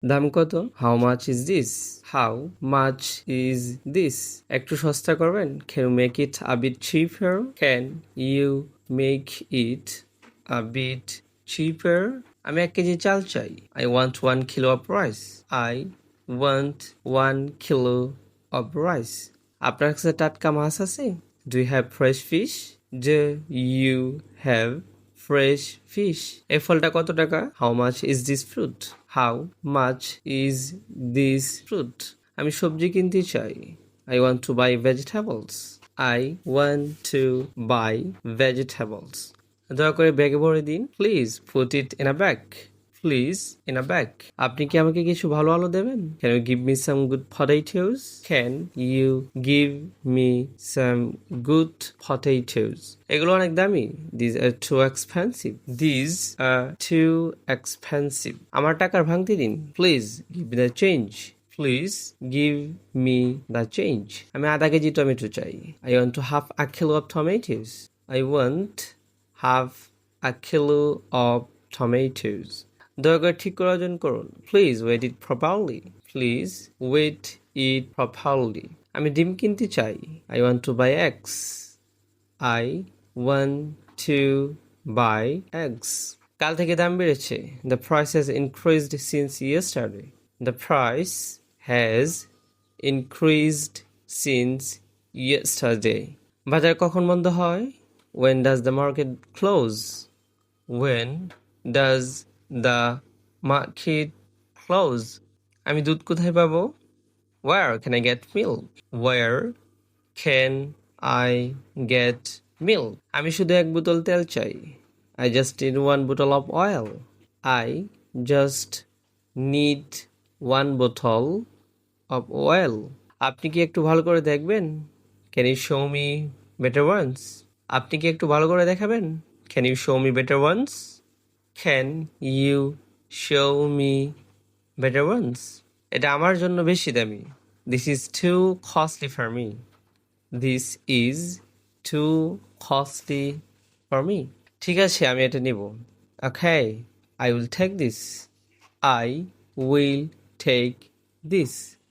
দাম কত? How much is this? How much is this? একটু সস্তা করবেন? Can you make it a bit cheaper? Can you make it a bit cheaper? আমি 1 KG চাল চাই। I want 1 kilo of rice. I want 1 kilo of rice. আপনার কাছে টাটকা মাছ আছে? Do you have fresh fish? Do you have fresh fish? এই ফলটা কত টাকা? How much is this fruit? How much is this fruit? আমি সবজি কিনতে চাই। I want to buy vegetables. I want to buy vegetables. দয়া করে ব্যাগে ভরে দিন। Please put it in a bag. Please in a bag. আপনি কি আমাকে কিছু ভালো আলো দেবেন? Can you give me some good potatoes? Can you give me some good potatoes? এগুলো অনেক দামি। These are too expensive. These are too expensive. আমার টাকার ভাঙতি দিন। Please give me the change. Please give me the change. আমি ½ KG tomato চাই। I want to half a kilo of tomatoes. I want half a kilo of tomatoes. দয়া করে ঠিক করে ওজন করুন। Please weigh it properly. Please weigh it properly. আমি ডিম কিনতে চাই। I want to buy eggs. I want to buy eggs. কাল থেকে দাম বেড়েছে। The price has increased since yesterday. The price has increased since yesterday. বাজার কখন বন্ধ হয়? When does the market close? When does the market close? আমি দুধ কোথায় পাবো? Where can I get milk? Where can I get milk? আমি শুধু 1 বোতল তেল চাই। I just need 1 bottle of oil. I just need 1 bottle of oil. আপনি কি একটু ভালো করে দেখবেন? Can you show me better ones? আপনি কি একটু ভালো করে দেখাবেন? Can you show me better ones? Can you show me better ones? এটা আমার জন্য বেশি দামি। This is too costly for me. This is too costly for me. ঠিক আছে, আমি এটা নিব। Okay, I will take this. I will take this.